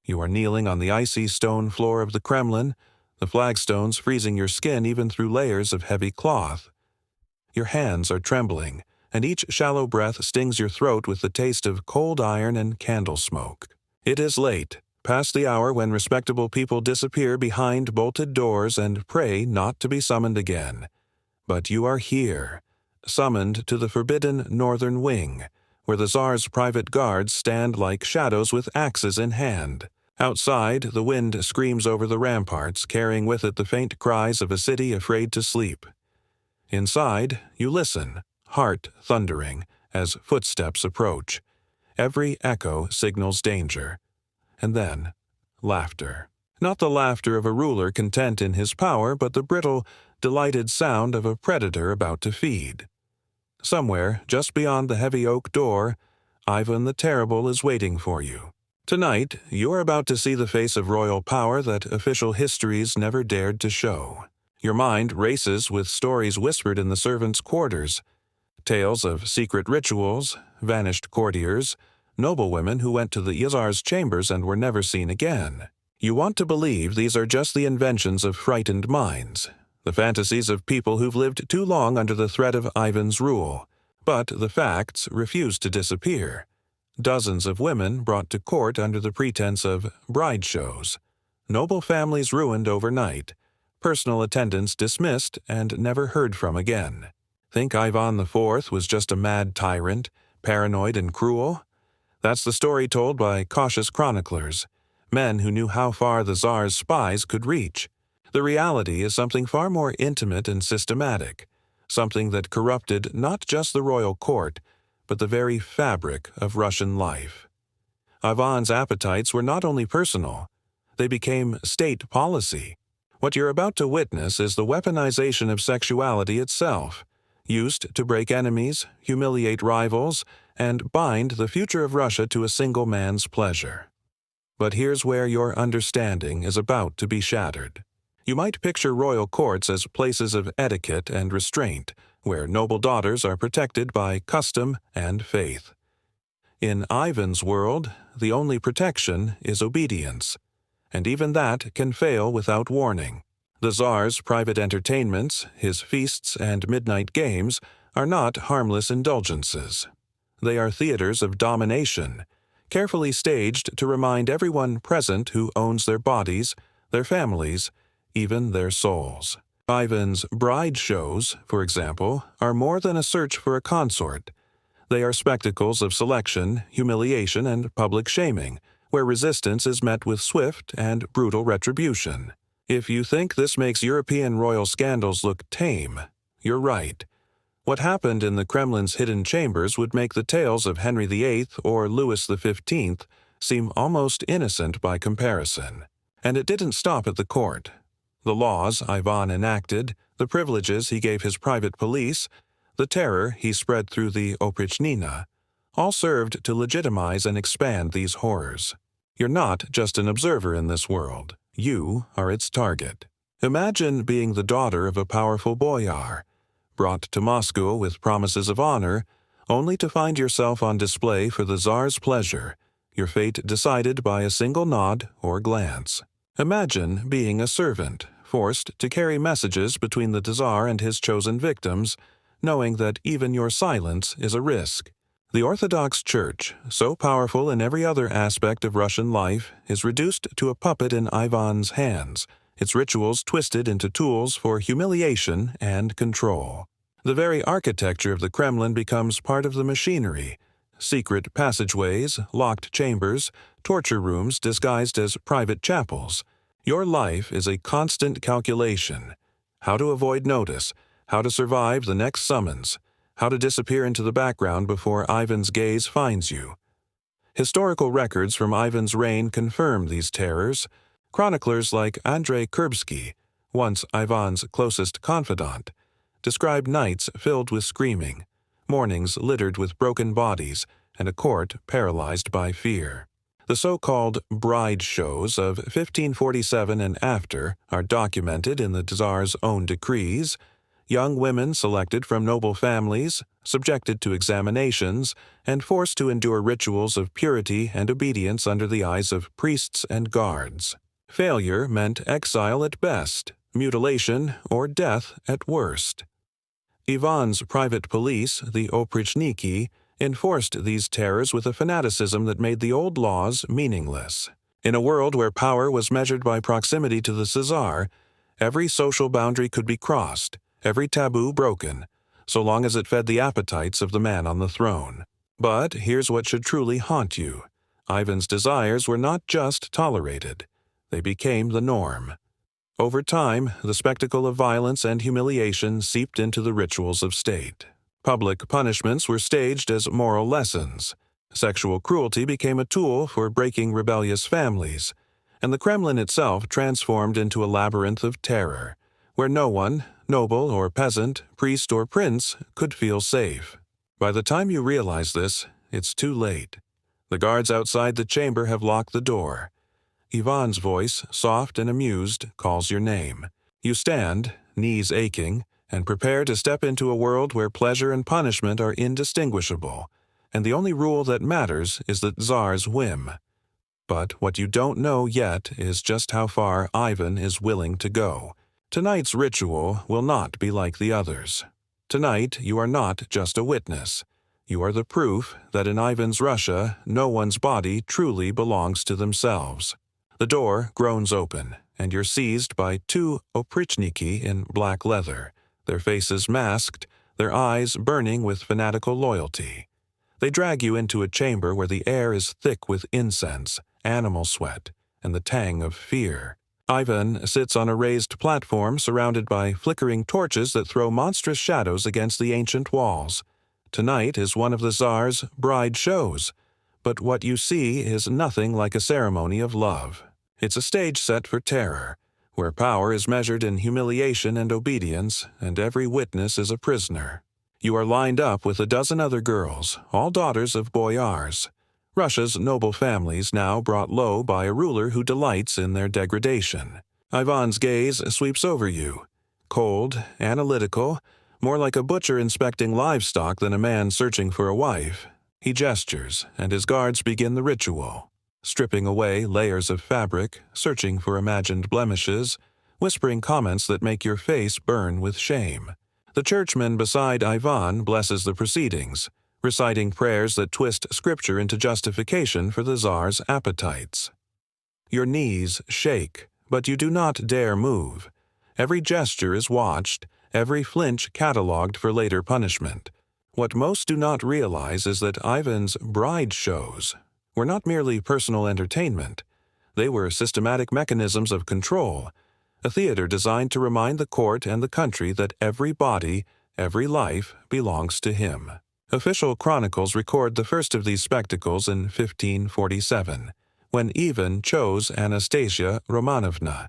You are kneeling on the icy stone floor of the Kremlin, the flagstones freezing your skin even through layers of heavy cloth. Your hands are trembling, and each shallow breath stings your throat with the taste of cold iron and candle smoke. It is late, past the hour when respectable people disappear behind bolted doors and pray not to be summoned again. But you are here, summoned to the forbidden northern wing, where the Tsar's private guards stand like shadows with axes in hand. Outside, the wind screams over the ramparts, carrying with it the faint cries of a city afraid to sleep. Inside, you listen, heart thundering, as footsteps approach. Every echo signals danger. And then, laughter. Not the laughter of a ruler content in his power, but the brittle, delighted sound of a predator about to feed. Somewhere, just beyond the heavy oak door, Ivan the Terrible is waiting for you. Tonight, you are about to see the face of royal power that official histories never dared to show. Your mind races with stories whispered in the servants' quarters, tales of secret rituals, vanished courtiers, noblewomen who went to the Tsar's chambers and were never seen again. You want to believe these are just the inventions of frightened minds, the fantasies of people who've lived too long under the threat of Ivan's rule. But the facts refuse to disappear. Dozens of women brought to court under the pretense of bride shows. Noble families ruined overnight. Personal attendants dismissed and never heard from again. Think Ivan IV was just a mad tyrant, paranoid and cruel? That's the story told by cautious chroniclers, men who knew how far the Tsar's spies could reach. The reality is something far more intimate and systematic, something that corrupted not just the royal court, but the very fabric of Russian life. Ivan's appetites were not only personal, they became state policy. What you're about to witness is the weaponization of sexuality itself, used to break enemies, humiliate rivals, and bind the future of Russia to a single man's pleasure. But here's where your understanding is about to be shattered. You might picture royal courts as places of etiquette and restraint, where noble daughters are protected by custom and faith. In Ivan's world, the only protection is obedience, and even that can fail without warning. The Tsar's private entertainments, his feasts and midnight games, are not harmless indulgences. They are theaters of domination, carefully staged to remind everyone present who owns their bodies, their families, even their souls. Ivan's bride shows, for example, are more than a search for a consort. They are spectacles of selection, humiliation, and public shaming, where resistance is met with swift and brutal retribution. If you think this makes European royal scandals look tame, you're right. What happened in the Kremlin's hidden chambers would make the tales of Henry VIII or Louis XV seem almost innocent by comparison. And it didn't stop at the court. The laws Ivan enacted, the privileges he gave his private police, the terror he spread through the Oprichnina, all served to legitimize and expand these horrors. You're not just an observer in this world. You are its target. Imagine being the daughter of a powerful boyar, brought to Moscow with promises of honor, only to find yourself on display for the Tsar's pleasure, your fate decided by a single nod or glance. Imagine being a servant, forced to carry messages between the Tsar and his chosen victims, knowing that even your silence is a risk. The Orthodox Church, so powerful in every other aspect of Russian life, is reduced to a puppet in Ivan's hands, its rituals twisted into tools for humiliation and control. The very architecture of the Kremlin becomes part of the machinery. Secret passageways, locked chambers, torture rooms disguised as private chapels. Your life is a constant calculation. How to avoid notice, how to survive the next summons, how to disappear into the background before Ivan's gaze finds you. Historical records from Ivan's reign confirm these terrors. Chroniclers like Andrei Kurbsky, once Ivan's closest confidant, describe nights filled with screaming, mornings littered with broken bodies, and a court paralyzed by fear. The so-called bride shows of 1547 and after are documented in the Tsar's own decrees, young women selected from noble families, subjected to examinations, and forced to endure rituals of purity and obedience under the eyes of priests and guards. Failure meant exile at best, mutilation or death at worst. Ivan's private police, the Oprichniki, enforced these terrors with a fanaticism that made the old laws meaningless. In a world where power was measured by proximity to the Caesar, every social boundary could be crossed, every taboo broken, so long as it fed the appetites of the man on the throne. But here's what should truly haunt you. Ivan's desires were not just tolerated. They became the norm. Over time, the spectacle of violence and humiliation seeped into the rituals of state. Public punishments were staged as moral lessons. Sexual cruelty became a tool for breaking rebellious families, and the Kremlin itself transformed into a labyrinth of terror, where no one, noble or peasant, priest or prince, could feel safe. By the time you realize this, it's too late. The guards outside the chamber have locked the door. Ivan's voice, soft and amused, calls your name. You stand, knees aching, and prepare to step into a world where pleasure and punishment are indistinguishable, and the only rule that matters is the Tsar's whim. But what you don't know yet is just how far Ivan is willing to go. Tonight's ritual will not be like the others. Tonight, you are not just a witness. You are the proof that in Ivan's Russia, no one's body truly belongs to themselves. The door groans open, and you're seized by two Oprichniki in black leather, their faces masked, their eyes burning with fanatical loyalty. They drag you into a chamber where the air is thick with incense, animal sweat, and the tang of fear. Ivan sits on a raised platform surrounded by flickering torches that throw monstrous shadows against the ancient walls. Tonight is one of the Tsar's bride shows, but what you see is nothing like a ceremony of love. It's a stage set for terror, where power is measured in humiliation and obedience, and every witness is a prisoner. You are lined up with a dozen other girls, all daughters of boyars, Russia's noble families now brought low by a ruler who delights in their degradation. Ivan's gaze sweeps over you, cold, analytical, more like a butcher inspecting livestock than a man searching for a wife. He gestures, and his guards begin the ritual, stripping away layers of fabric, searching for imagined blemishes, whispering comments that make your face burn with shame. The churchman beside Ivan blesses the proceedings, reciting prayers that twist scripture into justification for the Tsar's appetites. Your knees shake, but you do not dare move. Every gesture is watched, every flinch catalogued for later punishment. What most do not realize is that Ivan's bride shows were not merely personal entertainment. They were systematic mechanisms of control, a theater designed to remind the court and the country that every body, every life belongs to him. Official chronicles record the first of these spectacles in 1547, when Ivan chose Anastasia Romanovna.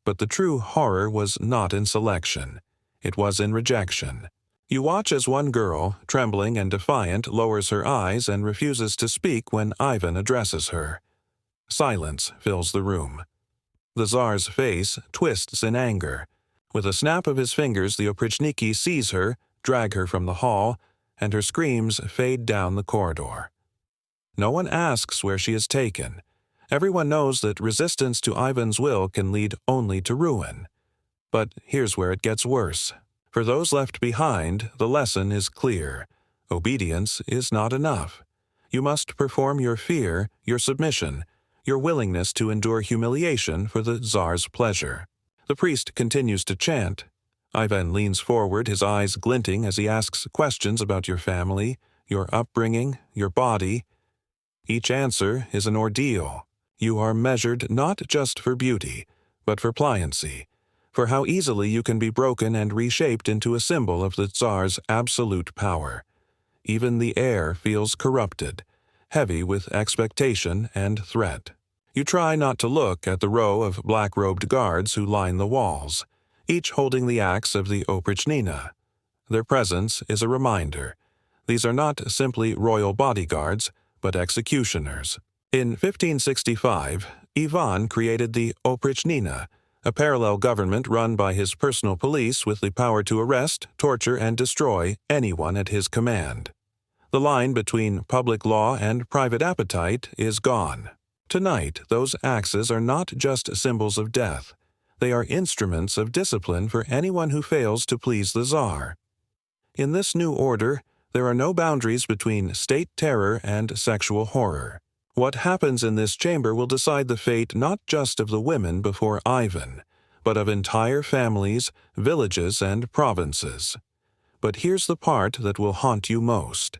But the true horror was not in selection. It was in rejection. You watch as one girl, trembling and defiant, lowers her eyes and refuses to speak when Ivan addresses her. Silence fills the room. The Tsar's face twists in anger. With a snap of his fingers, the Oprichniki seize her, drag her from the hall, and her screams fade down the corridor. No one asks where she is taken. Everyone knows that resistance to Ivan's will can lead only to ruin. But here's where it gets worse. For those left behind, the lesson is clear. Obedience is not enough. You must perform your fear, your submission, your willingness to endure humiliation for the Tsar's pleasure. The priest continues to chant. Ivan leans forward, his eyes glinting as he asks questions about your family, your upbringing, your body. Each answer is an ordeal. You are measured not just for beauty, but for pliancy, for how easily you can be broken and reshaped into a symbol of the Tsar's absolute power. Even the air feels corrupted, heavy with expectation and threat. You try not to look at the row of black-robed guards who line the walls, each holding the axe of the Oprichnina. Their presence is a reminder. These are not simply royal bodyguards, but executioners. In 1565, Ivan created the Oprichnina, a parallel government run by his personal police with the power to arrest, torture, and destroy anyone at his command. The line between public law and private appetite is gone. Tonight, those axes are not just symbols of death. They are instruments of discipline for anyone who fails to please the Tsar. In this new order, there are no boundaries between state terror and sexual horror. What happens in this chamber will decide the fate not just of the women before Ivan, but of entire families, villages, and provinces. But here's the part that will haunt you most.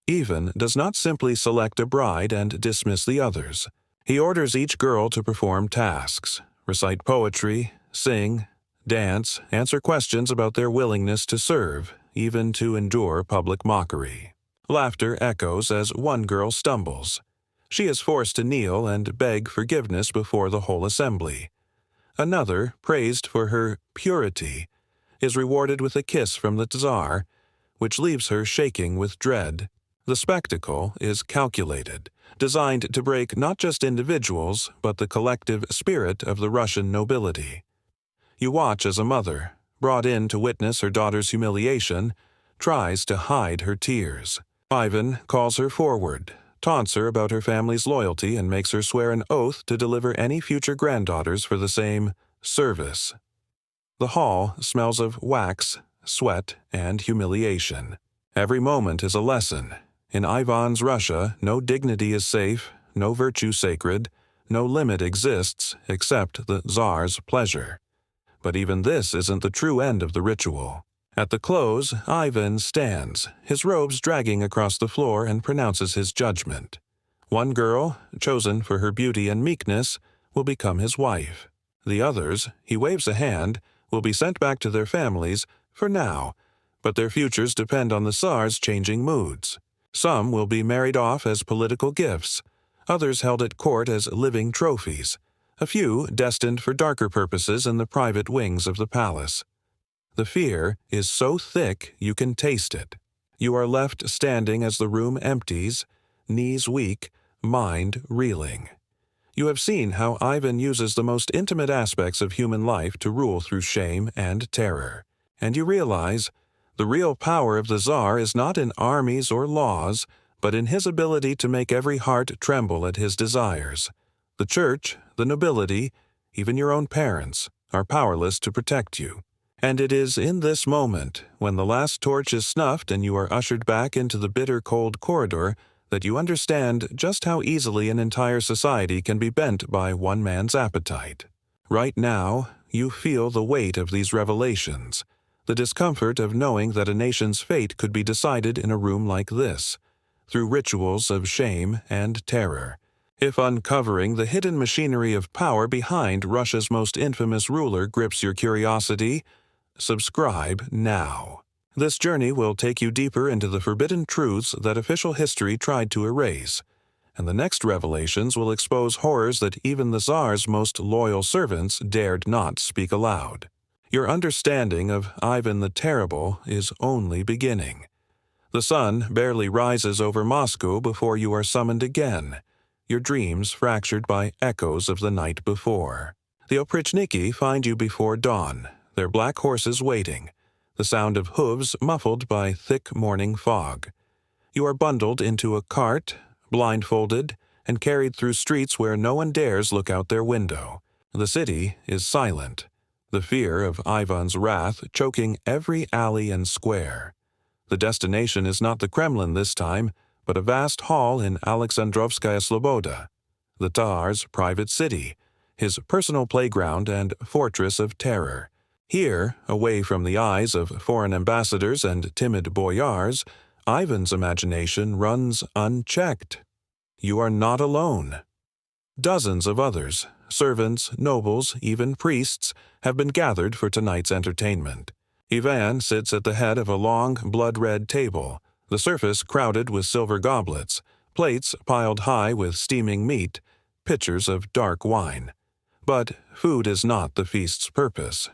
Ivan does not simply select a bride and dismiss the others. He orders each girl to perform tasks, recite poetry, sing, dance, answer questions about their willingness to serve, even to endure public mockery. Laughter echoes as one girl stumbles. She is forced to kneel and beg forgiveness before the whole assembly. Another, praised for her purity, is rewarded with a kiss from the Tsar, which leaves her shaking with dread. The spectacle is calculated, designed to break not just individuals, but the collective spirit of the Russian nobility. You watch as a mother, brought in to witness her daughter's humiliation, tries to hide her tears. Ivan calls her forward, taunts her about her family's loyalty, and makes her swear an oath to deliver any future granddaughters for the same service. The hall smells of wax, sweat, and humiliation. Every moment is a lesson. In Ivan's Russia, no dignity is safe, no virtue sacred, no limit exists except the Tsar's pleasure. But even this isn't the true end of the ritual. At the close, Ivan stands, his robes dragging across the floor, and pronounces his judgment. One girl, chosen for her beauty and meekness, will become his wife. The others, he waves a hand, will be sent back to their families, for now, but their futures depend on the Tsar's changing moods. Some will be married off as political gifts, others held at court as living trophies, a few destined for darker purposes in the private wings of the palace. The fear is so thick you can taste it. You are left standing as the room empties, knees weak, mind reeling. You have seen how Ivan uses the most intimate aspects of human life to rule through shame and terror. And you realize the real power of the Tsar is not in armies or laws, but in his ability to make every heart tremble at his desires. The church, the nobility, even your own parents, are powerless to protect you. And it is in this moment, when the last torch is snuffed and you are ushered back into the bitter cold corridor, that you understand just how easily an entire society can be bent by one man's appetite. Right now, you feel the weight of these revelations, the discomfort of knowing that a nation's fate could be decided in a room like this, through rituals of shame and terror. If uncovering the hidden machinery of power behind Russia's most infamous ruler grips your curiosity, subscribe now. This journey will take you deeper into the forbidden truths that official history tried to erase, and the next revelations will expose horrors that even the Tsar's most loyal servants dared not speak aloud. Your understanding of Ivan the Terrible is only beginning. The sun barely rises over Moscow before you are summoned again, your dreams fractured by echoes of the night before. The Oprichniki find you before dawn, their black horses waiting, the sound of hooves muffled by thick morning fog. You are bundled into a cart, blindfolded, and carried through streets where no one dares look out their window. The city is silent, the fear of Ivan's wrath choking every alley and square. The destination is not the Kremlin this time, but a vast hall in Alexandrovskaya Sloboda, the Tsar's private city, his personal playground and fortress of terror. Here, away from the eyes of foreign ambassadors and timid boyars, Ivan's imagination runs unchecked. You are not alone. Dozens of others, servants, nobles, even priests, have been gathered for tonight's entertainment. Ivan sits at the head of a long, blood-red table, the surface crowded with silver goblets, plates piled high with steaming meat, pitchers of dark wine. But food is not the feast's purpose.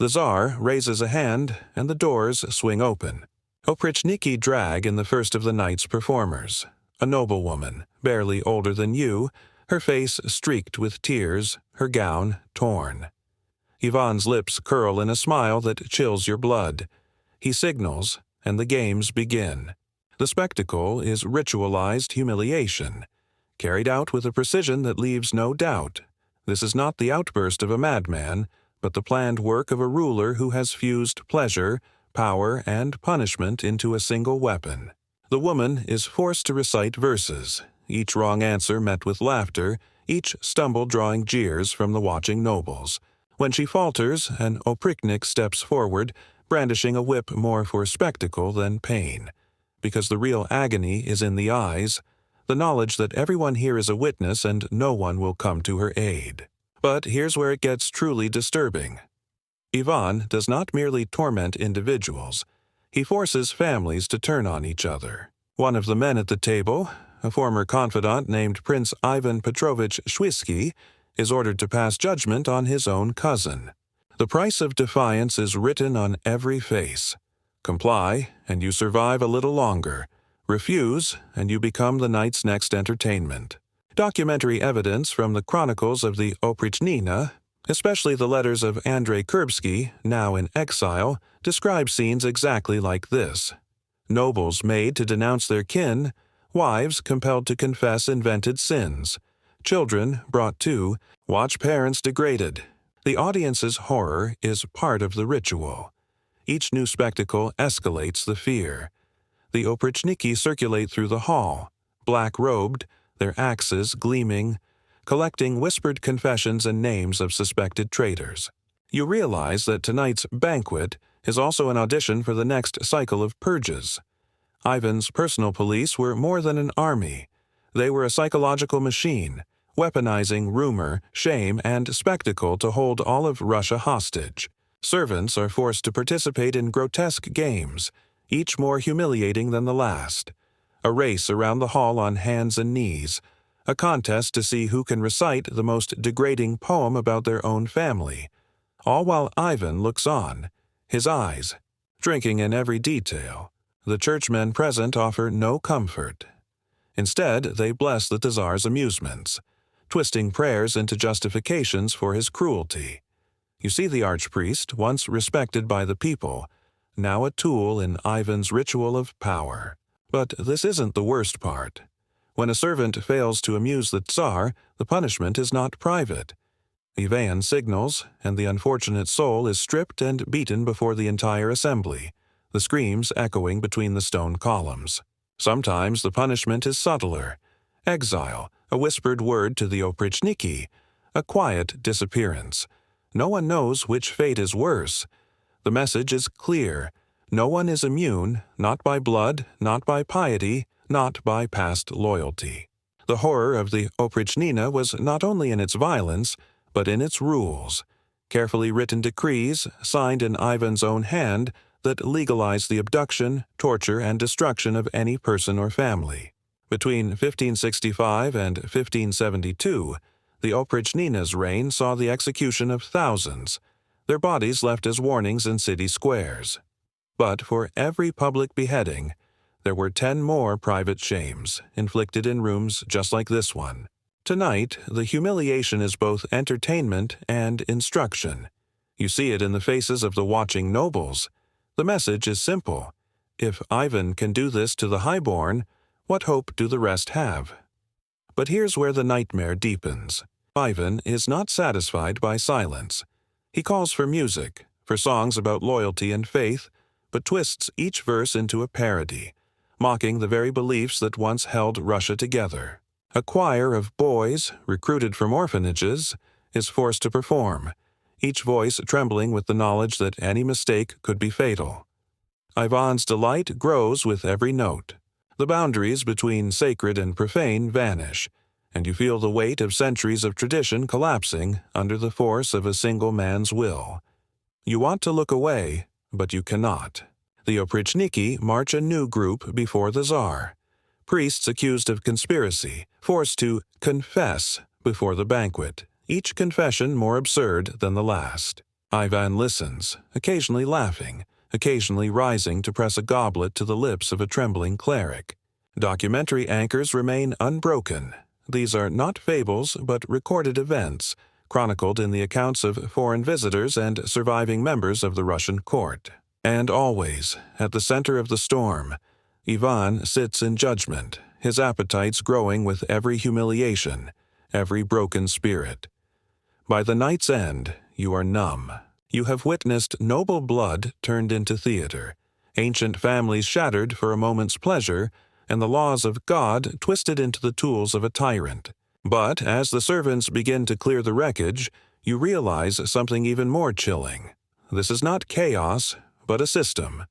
The Tsar raises a hand, and the doors swing open. Oprichniki drag in the first of the night's performers, a noblewoman, barely older than you, her face streaked with tears, her gown torn. Ivan's lips curl in a smile that chills your blood. He signals, and the games begin. The spectacle is ritualized humiliation, carried out with a precision that leaves no doubt. This is not the outburst of a madman, but the planned work of a ruler who has fused pleasure, power, and punishment into a single weapon. The woman is forced to recite verses, each wrong answer met with laughter, each stumble drawing jeers from the watching nobles. When she falters, an oprichnik steps forward, brandishing a whip more for spectacle than pain. Because the real agony is in the eyes, the knowledge that everyone here is a witness and no one will come to her aid. But here's where it gets truly disturbing. Ivan does not merely torment individuals. He forces families to turn on each other. One of the men at the table, a former confidant named Prince Ivan Petrovich Schwisky, is ordered to pass judgment on his own cousin. The price of defiance is written on every face. Comply, and you survive a little longer. Refuse, and you become the night's next entertainment. Documentary evidence from the chronicles of the Oprichnina, especially the letters of Andrei Kurbsky, now in exile, describe scenes exactly like this. Nobles made to denounce their kin, wives compelled to confess invented sins, children brought to watch parents degraded. The audience's horror is part of the ritual. Each new spectacle escalates the fear. The oprichniki circulate through the hall, black-robed, their axes gleaming, collecting whispered confessions and names of suspected traitors. You realize that tonight's banquet is also an audition for the next cycle of purges. Ivan's personal police were more than an army. They were a psychological machine, weaponizing rumor, shame, and spectacle to hold all of Russia hostage. Servants are forced to participate in grotesque games, each more humiliating than the last. A race around the hall on hands and knees, a contest to see who can recite the most degrading poem about their own family, all while Ivan looks on, his eyes drinking in every detail. The churchmen present offer no comfort. Instead, they bless the Tsar's amusements, twisting prayers into justifications for his cruelty. You see the archpriest, once respected by the people, now a tool in Ivan's ritual of power. But this isn't the worst part. When a servant fails to amuse the Tsar, the punishment is not private. Ivan signals, and the unfortunate soul is stripped and beaten before the entire assembly, the screams echoing between the stone columns. Sometimes the punishment is subtler. Exile, a whispered word to the oprichniki, a quiet disappearance. No one knows which fate is worse. The message is clear. No one is immune, not by blood, not by piety, not by past loyalty. The horror of the oprichnina was not only in its violence, but in its rules. Carefully written decrees, signed in Ivan's own hand, that legalized the abduction, torture, and destruction of any person or family. Between 1565 and 1572, the oprichnina's reign saw the execution of thousands, their bodies left as warnings in city squares. But for every public beheading, there were 10 more private shames, inflicted in rooms just like this one. Tonight, the humiliation is both entertainment and instruction. You see it in the faces of the watching nobles. The message is simple. If Ivan can do this to the highborn, what hope do the rest have? But here's where the nightmare deepens. Ivan is not satisfied by silence. He calls for music, for songs about loyalty and faith, but twists each verse into a parody, mocking the very beliefs that once held Russia together. A choir of boys, recruited from orphanages, is forced to perform, each voice trembling with the knowledge that any mistake could be fatal. Ivan's delight grows with every note. The boundaries between sacred and profane vanish, and you feel the weight of centuries of tradition collapsing under the force of a single man's will. You want to look away, but you cannot. The oprichniki march a new group before the Tsar. Priests accused of conspiracy, forced to confess before the banquet, each confession more absurd than the last. Ivan listens, occasionally laughing, occasionally rising to press a goblet to the lips of a trembling cleric. Documentary anchors remain unbroken. These are not fables, but recorded events, chronicled in the accounts of foreign visitors and surviving members of the Russian court. And always, at the center of the storm, Ivan sits in judgment, his appetites growing with every humiliation, every broken spirit. By the night's end, you are numb. You have witnessed noble blood turned into theater, ancient families shattered for a moment's pleasure, and the laws of God twisted into the tools of a tyrant. But as the servants begin to clear the wreckage, you realize something even more chilling. This is not chaos, but a system.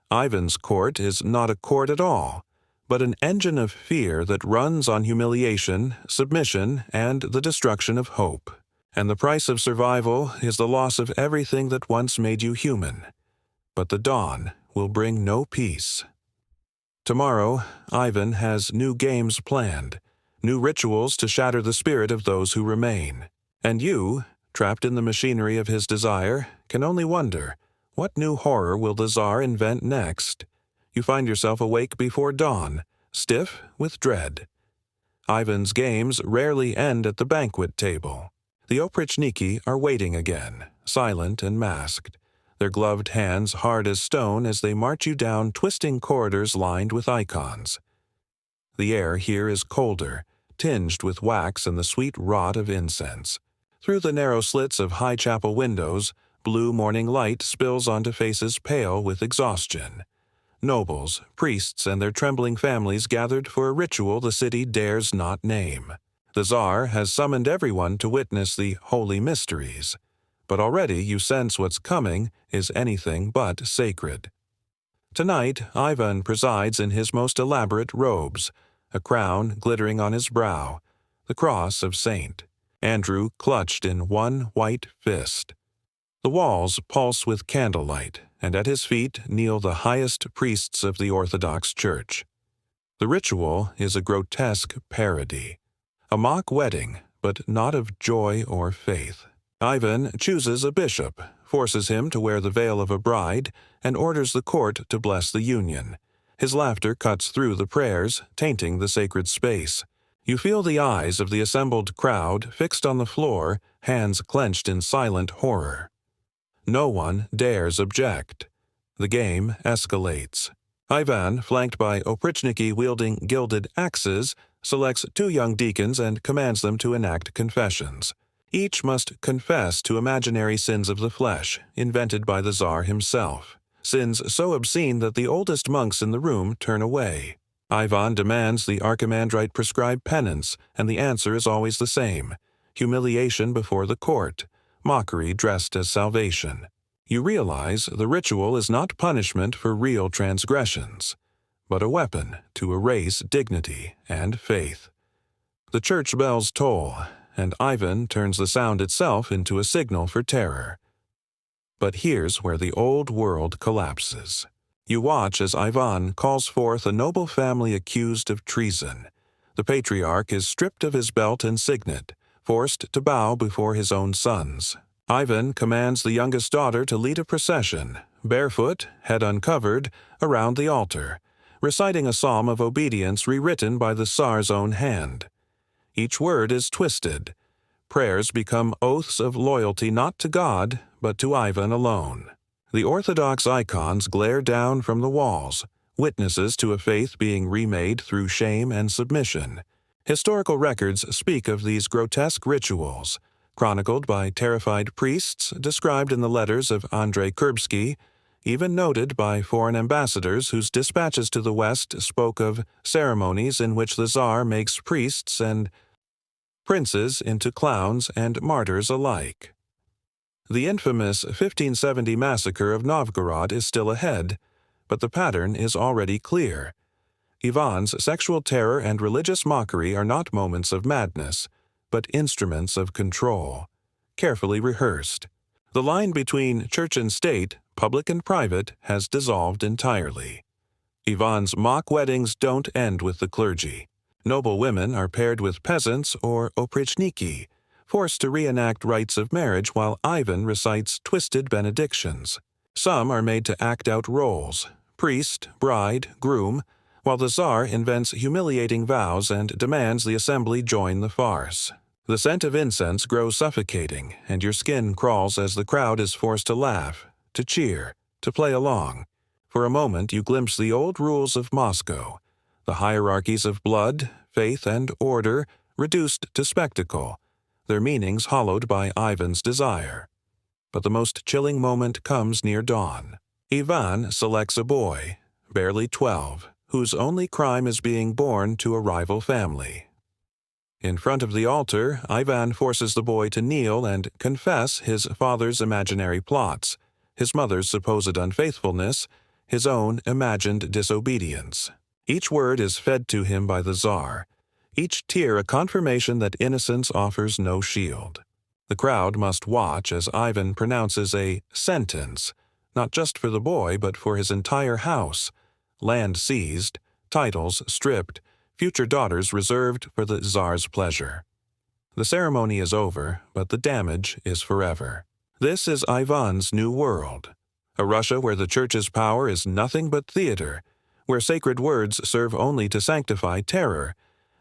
Ivan's court is not a court at all, but an engine of fear that runs on humiliation, submission, and the destruction of hope. And the price of survival is the loss of everything that once made you human. But the dawn will bring no peace. Tomorrow, Ivan has new games planned, new rituals to shatter the spirit of those who remain. And you, trapped in the machinery of his desire, can only wonder, what new horror will the Tsar invent next? You find yourself awake before dawn, stiff with dread. Ivan's games rarely end at the banquet table. The oprichniki are waiting again, silent and masked, their gloved hands hard as stone as they march you down twisting corridors lined with icons. The air here is colder, tinged with wax and the sweet rot of incense. Through the narrow slits of high chapel windows, blue morning light spills onto faces pale with exhaustion. Nobles, priests, and their trembling families gathered for a ritual the city dares not name. The Tsar has summoned everyone to witness the holy mysteries, but already you sense what's coming is anything but sacred. Tonight, Ivan presides in his most elaborate robes, a crown glittering on his brow, the cross of saint, Andrew clutched in one white fist. The walls pulse with candlelight, and at his feet kneel the highest priests of the Orthodox Church. The ritual is a grotesque parody, a mock wedding, but not of joy or faith. Ivan chooses a bishop, forces him to wear the veil of a bride, and orders the court to bless the union. His laughter cuts through the prayers, tainting the sacred space. You feel the eyes of the assembled crowd fixed on the floor, hands clenched in silent horror. No one dares object. The game escalates. Ivan, flanked by oprichniki wielding gilded axes, selects 2 young deacons and commands them to enact confessions. Each must confess to imaginary sins of the flesh, invented by the Tsar himself, sins so obscene that the oldest monks in the room turn away. Ivan demands the archimandrite prescribe penance, and the answer is always the same: humiliation before the court, mockery dressed as salvation. You realize the ritual is not punishment for real transgressions, but a weapon to erase dignity and faith. The church bells toll, and Ivan turns the sound itself into a signal for terror. But here's where the old world collapses. You watch as Ivan calls forth a noble family accused of treason. The patriarch is stripped of his belt and signet, forced to bow before his own sons. Ivan commands the youngest daughter to lead a procession, barefoot, head uncovered, around the altar, reciting a psalm of obedience rewritten by the Tsar's own hand. Each word is twisted. Prayers become oaths of loyalty not to God, but to Ivan alone. The Orthodox icons glare down from the walls, witnesses to a faith being remade through shame and submission. Historical records speak of these grotesque rituals, chronicled by terrified priests, described in the letters of Andrei Kurbsky, even noted by foreign ambassadors whose dispatches to the West spoke of ceremonies in which the Tsar makes priests and princes into clowns and martyrs alike. The infamous 1570 massacre of Novgorod is still ahead, but the pattern is already clear. Ivan's sexual terror and religious mockery are not moments of madness, but instruments of control, carefully rehearsed. The line between church and state, public and private, has dissolved entirely. Ivan's mock weddings don't end with the clergy. Noble women are paired with peasants or oprichniki, forced to reenact rites of marriage while Ivan recites twisted benedictions. Some are made to act out roles, priest, bride, groom, while the Tsar invents humiliating vows and demands the assembly join the farce. The scent of incense grows suffocating, and your skin crawls as the crowd is forced to laugh, to cheer, to play along. For a moment you glimpse the old rules of Moscow, the hierarchies of blood, faith, and order reduced to spectacle, their meanings hollowed by Ivan's desire. But the most chilling moment comes near dawn. Ivan selects a boy, barely 12, whose only crime is being born to a rival family. In front of the altar, Ivan forces the boy to kneel and confess his father's imaginary plots, his mother's supposed unfaithfulness, his own imagined disobedience. Each word is fed to him by the Tsar, each tear a confirmation that innocence offers no shield. The crowd must watch as Ivan pronounces a sentence, not just for the boy but for his entire house, land seized, titles stripped, future daughters reserved for the Tsar's pleasure. The ceremony is over, but the damage is forever. This is Ivan's new world, a Russia where the Church's power is nothing but theater, where sacred words serve only to sanctify terror,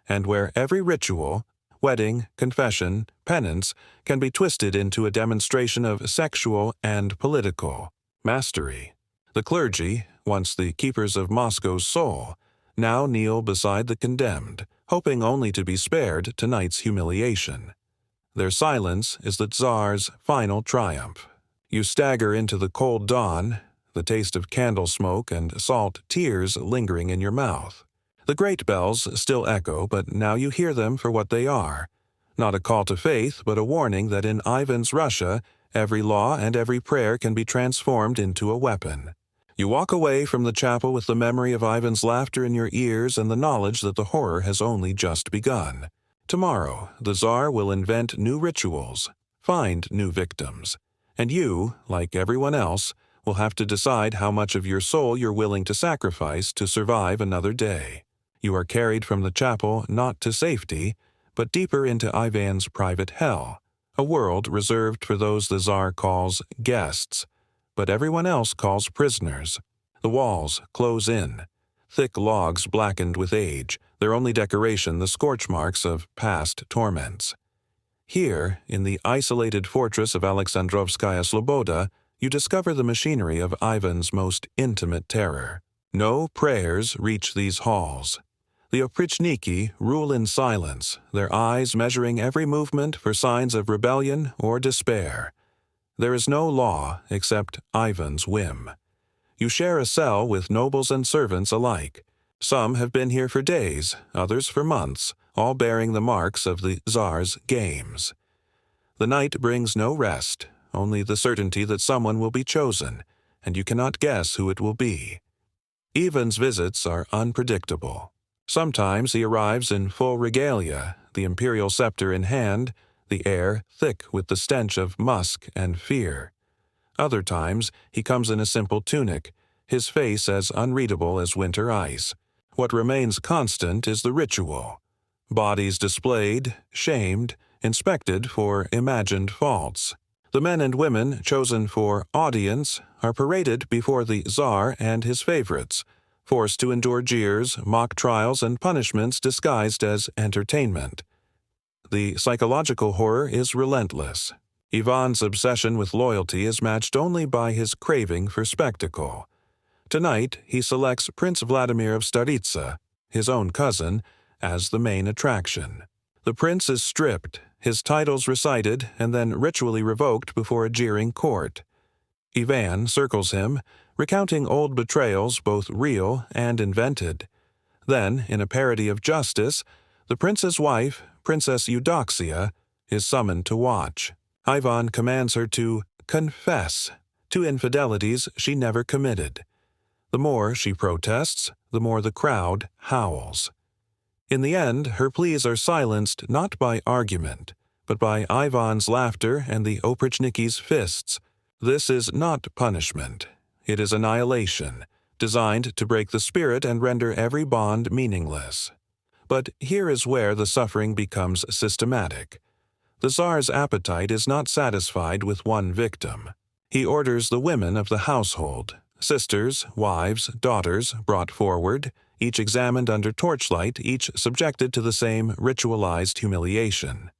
and where every ritual, wedding, confession, penance, can be twisted into a demonstration of sexual and political mastery. The clergy, once the keepers of Moscow's soul, now kneel beside the condemned, hoping only to be spared tonight's humiliation. Their silence is the Tsar's final triumph. You stagger into the cold dawn, the taste of candle smoke and salt tears lingering in your mouth. The great bells still echo, but now you hear them for what they are. Not a call to faith, but a warning that in Ivan's Russia, every law and every prayer can be transformed into a weapon. You walk away from the chapel with the memory of Ivan's laughter in your ears and the knowledge that the horror has only just begun. Tomorrow, the Tsar will invent new rituals, find new victims, and you, like everyone else, will have to decide how much of your soul you're willing to sacrifice to survive another day. You are carried from the chapel not to safety, but deeper into Ivan's private hell, a world reserved for those the Tsar calls guests, but everyone else calls prisoners. The walls close in, thick logs blackened with age, their only decoration the scorch marks of past torments. Here, in the isolated fortress of Alexandrovskaya Sloboda, you discover the machinery of Ivan's most intimate terror. No prayers reach these halls. The oprichniki rule in silence, their eyes measuring every movement for signs of rebellion or despair. There is no law except Ivan's whim. You share a cell with nobles and servants alike. Some have been here for days, others for months, all bearing the marks of the Tsar's games. The night brings no rest, only the certainty that someone will be chosen, and you cannot guess who it will be. Ivan's visits are unpredictable. Sometimes he arrives in full regalia, the imperial scepter in hand, the air thick with the stench of musk and fear. Other times he comes in a simple tunic, his face as unreadable as winter ice. What remains constant is the ritual. Bodies displayed, shamed, inspected for imagined faults. The men and women chosen for audience are paraded before the Tsar and his favorites, forced to endure jeers, mock trials, and punishments disguised as entertainment. The psychological horror is relentless. Ivan's obsession with loyalty is matched only by his craving for spectacle. Tonight, he selects Prince Vladimir of Staritsa, his own cousin, as the main attraction. The prince is stripped, his titles recited, and then ritually revoked before a jeering court. Ivan circles him, recounting old betrayals both real and invented. Then, in a parody of justice, the prince's wife, Princess Eudoxia, is summoned to watch. Ivan commands her to confess to infidelities she never committed. The more she protests, the more the crowd howls. In the end, her pleas are silenced not by argument, but by Ivan's laughter and the oprichniki's fists. This is not punishment. It is annihilation, designed to break the spirit and render every bond meaningless. But here is where the suffering becomes systematic. The Tsar's appetite is not satisfied with one victim. He orders the women of the household, sisters, wives, daughters, brought forward, each examined under torchlight, each subjected to the same ritualized humiliation.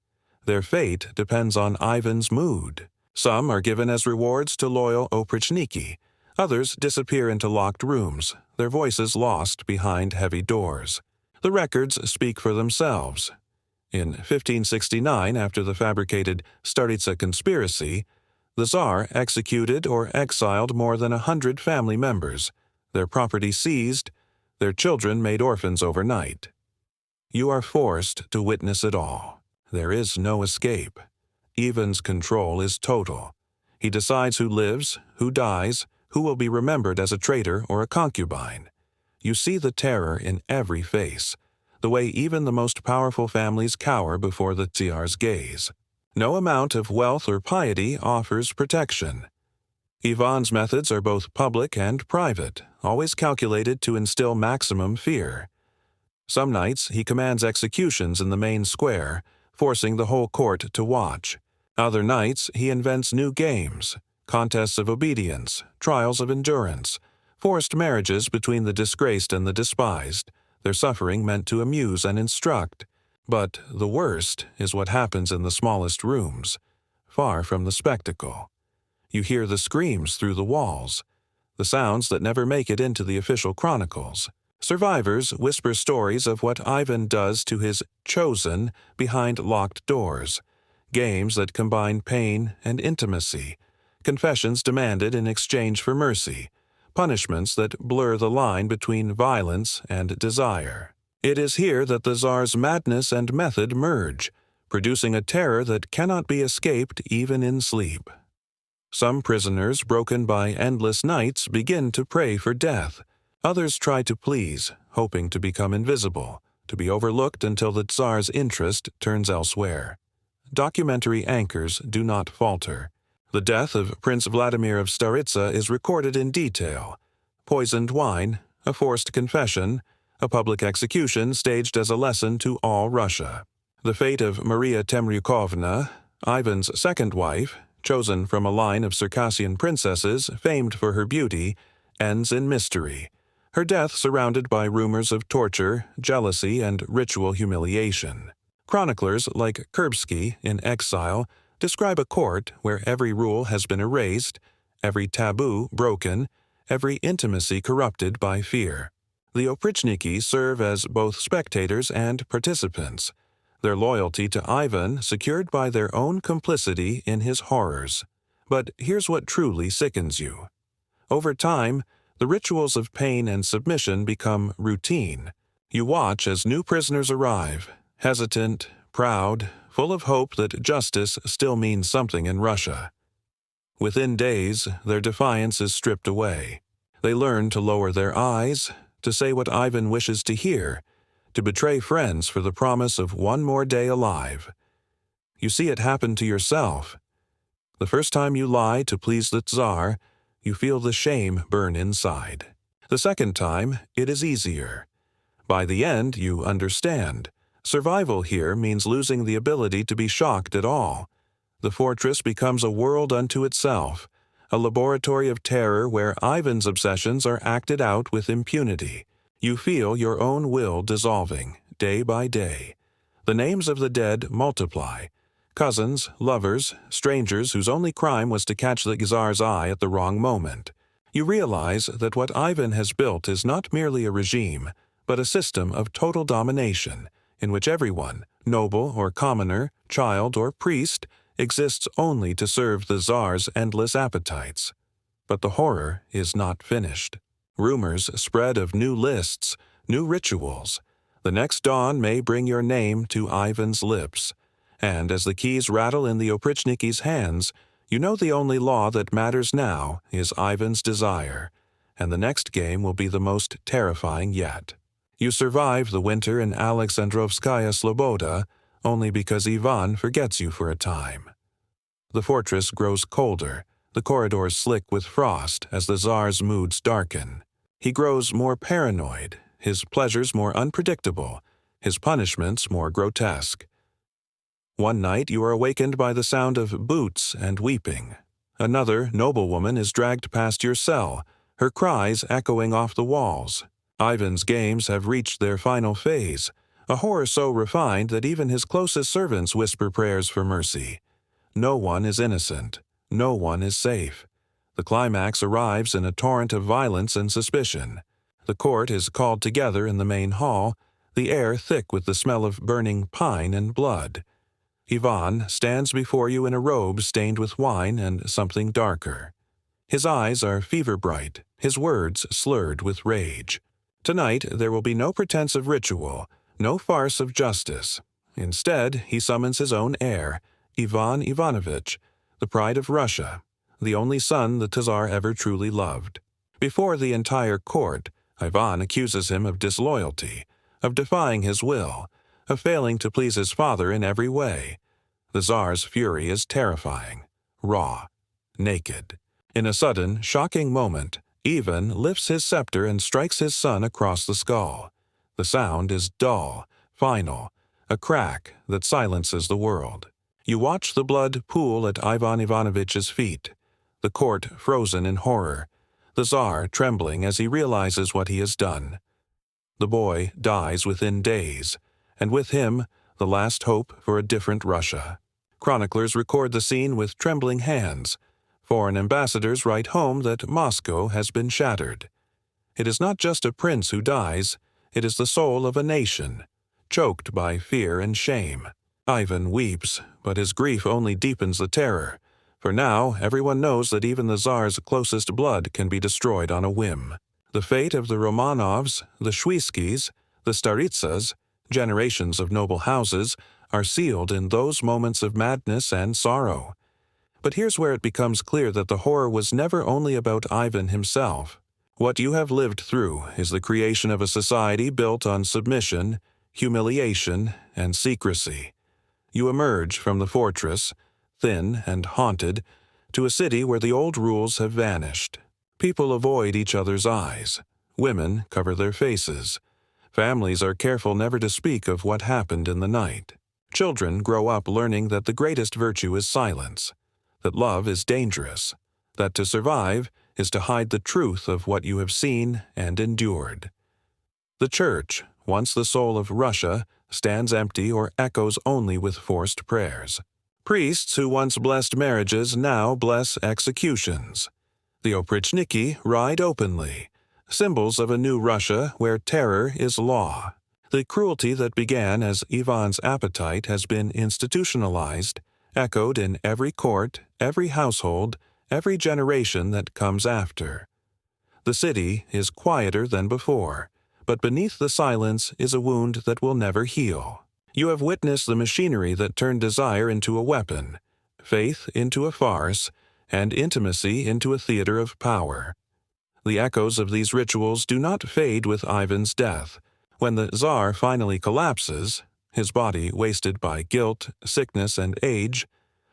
Their fate depends on Ivan's mood. Some are given as rewards to loyal oprichniki. Others disappear into locked rooms, their voices lost behind heavy doors. The records speak for themselves. In 1569, after the fabricated Staritsa conspiracy, the Tsar executed or exiled more than 100 family members, their property seized, their children made orphans overnight. You are forced to witness it all. There is no escape. Ivan's control is total. He decides who lives, who dies, who will be remembered as a traitor or a concubine. You see the terror in every face, the way even the most powerful families cower before the Tsar's gaze. No amount of wealth or piety offers protection. Ivan's methods are both public and private, always calculated to instill maximum fear. Some nights he commands executions in the main square, forcing the whole court to watch. Other nights he invents new games, contests of obedience, trials of endurance, forced marriages between the disgraced and the despised, their suffering meant to amuse and instruct. But the worst is what happens in the smallest rooms, far from the spectacle. You hear the screams through the walls, the sounds that never make it into the official chronicles. Survivors whisper stories of what Ivan does to his chosen behind locked doors, games that combine pain and intimacy, confessions demanded in exchange for mercy, punishments that blur the line between violence and desire. It is here that the Tsar's madness and method merge, producing a terror that cannot be escaped even in sleep. Some prisoners, broken by endless nights, begin to pray for death. Others try to please, hoping to become invisible, to be overlooked until the Tsar's interest turns elsewhere. Documentary anchors do not falter. The death of Prince Vladimir of Staritsa is recorded in detail. Poisoned wine, a forced confession, a public execution staged as a lesson to all Russia. The fate of Maria Temryukovna, Ivan's second wife, chosen from a line of Circassian princesses famed for her beauty, ends in mystery, her death surrounded by rumors of torture, jealousy, and ritual humiliation. Chroniclers like Kurbsky, in exile, describe a court where every rule has been erased, every taboo broken, every intimacy corrupted by fear. The oprichniki serve as both spectators and participants, their loyalty to Ivan secured by their own complicity in his horrors. But here's what truly sickens you. Over time, the rituals of pain and submission become routine. You watch as new prisoners arrive, hesitant, proud, full of hope that justice still means something in Russia. Within days, their defiance is stripped away. They learn to lower their eyes, to say what Ivan wishes to hear, to betray friends for the promise of one more day alive. You see it happen to yourself. The first time you lie to please the Tsar, you feel the shame burn inside. The second time, it is easier. By the end, you understand. Survival here means losing the ability to be shocked at all. The fortress becomes a world unto itself, a laboratory of terror where Ivan's obsessions are acted out with impunity. You feel your own will dissolving, day by day. The names of the dead multiply. Cousins, lovers, strangers whose only crime was to catch the Tsar's eye at the wrong moment. You realize that what Ivan has built is not merely a regime, but a system of total domination, in which everyone, noble or commoner, child or priest, exists only to serve the Tsar's endless appetites. But the horror is not finished. Rumors spread of new lists, new rituals. The next dawn may bring your name to Ivan's lips, and as the keys rattle in the oprichniki's hands, you know the only law that matters now is Ivan's desire, and the next game will be the most terrifying yet. You survive the winter in Alexandrovskaya Sloboda only because Ivan forgets you for a time. The fortress grows colder, the corridors slick with frost as the Tsar's moods darken. He grows more paranoid, his pleasures more unpredictable, his punishments more grotesque. One night you are awakened by the sound of boots and weeping. Another noblewoman is dragged past your cell, her cries echoing off the walls. Ivan's games have reached their final phase, A horror so refined that even his closest servants whisper prayers for mercy. No one is innocent. No one is safe. The climax arrives in a torrent of violence and suspicion. The court is called together in the main hall, the air thick with the smell of burning pine and blood. Ivan stands before you in a robe stained with wine and something darker. His eyes are fever-bright, his words slurred with rage. Tonight there will be no pretense of ritual, no farce of justice. Instead, he summons his own heir, Ivan Ivanovich, the pride of Russia, the only son the Tsar ever truly loved. Before the entire court, Ivan accuses him of disloyalty, of defying his will, of failing to please his father in every way. The Tsar's fury is terrifying, raw, naked. In a sudden, shocking moment, Ivan lifts his scepter and strikes his son across the skull. The sound is dull, final, a crack that silences the world. You watch the blood pool at Ivan Ivanovich's feet, the court frozen in horror, the Tsar trembling as he realizes what he has done. The boy dies within days, and with him, the last hope for a different Russia. Chroniclers record the scene with trembling hands. Foreign ambassadors write home that Moscow has been shattered. It is not just a prince who dies, it is the soul of a nation, choked by fear and shame. Ivan weeps, but his grief only deepens the terror, for now everyone knows that even the Tsar's closest blood can be destroyed on a whim. The fate of the Romanovs, the Shuiskys, the Staritsas, generations of noble houses, are sealed in those moments of madness and sorrow. But here's where it becomes clear that the horror was never only about Ivan himself. What you have lived through is the creation of a society built on submission, humiliation, and secrecy. You emerge from the fortress, thin and haunted, to a city where the old rules have vanished. People avoid each other's eyes. Women cover their faces. Families are careful never to speak of what happened in the night. Children grow up learning that the greatest virtue is silence, that love is dangerous, that to survive is to hide the truth of what you have seen and endured. The church, once the soul of Russia, stands empty or echoes only with forced prayers. Priests who once blessed marriages now bless executions. The oprichniki ride openly, symbols of a new Russia where terror is law. The cruelty that began as Ivan's appetite has been institutionalized, echoed in every court, every household, every generation that comes after. The city is quieter than before, but beneath the silence is a wound that will never heal. You have witnessed the machinery that turned desire into a weapon, faith into a farce, and intimacy into a theater of power. The echoes of these rituals do not fade with Ivan's death. When the Tsar finally collapses, his body wasted by guilt, sickness, and age,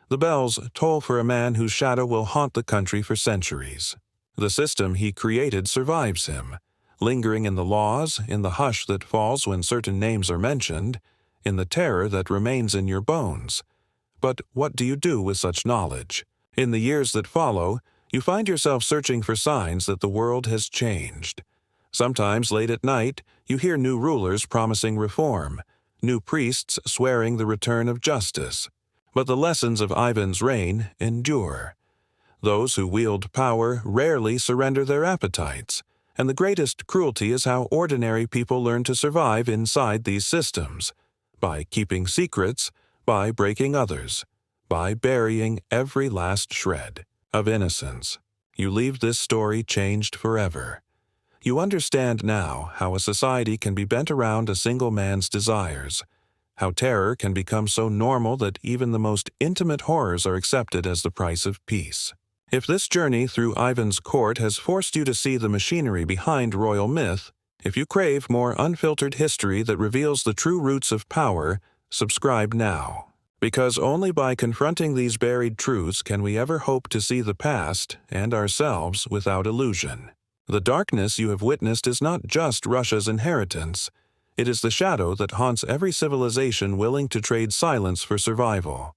the bells toll for a man whose shadow will haunt the country for centuries. The system he created survives him, lingering in the laws, in the hush that falls when certain names are mentioned, in the terror that remains in your bones. But what do you do with such knowledge? In the years that follow, you find yourself searching for signs that the world has changed. Sometimes late at night, you hear new rulers promising reform, new priests swearing the return of justice. But the lessons of Ivan's reign endure. Those who wield power rarely surrender their appetites, and the greatest cruelty is how ordinary people learn to survive inside these systems, by keeping secrets, by breaking others, by burying every last shred of innocence. You leave this story changed forever. You understand now how a society can be bent around a single man's desires, how terror can become so normal that even the most intimate horrors are accepted as the price of peace. If this journey through Ivan's court has forced you to see the machinery behind royal myth, if you crave more unfiltered history that reveals the true roots of power, subscribe now. Because only by confronting these buried truths can we ever hope to see the past and ourselves without illusion. The darkness you have witnessed is not just Russia's inheritance. It is the shadow that haunts every civilization willing to trade silence for survival.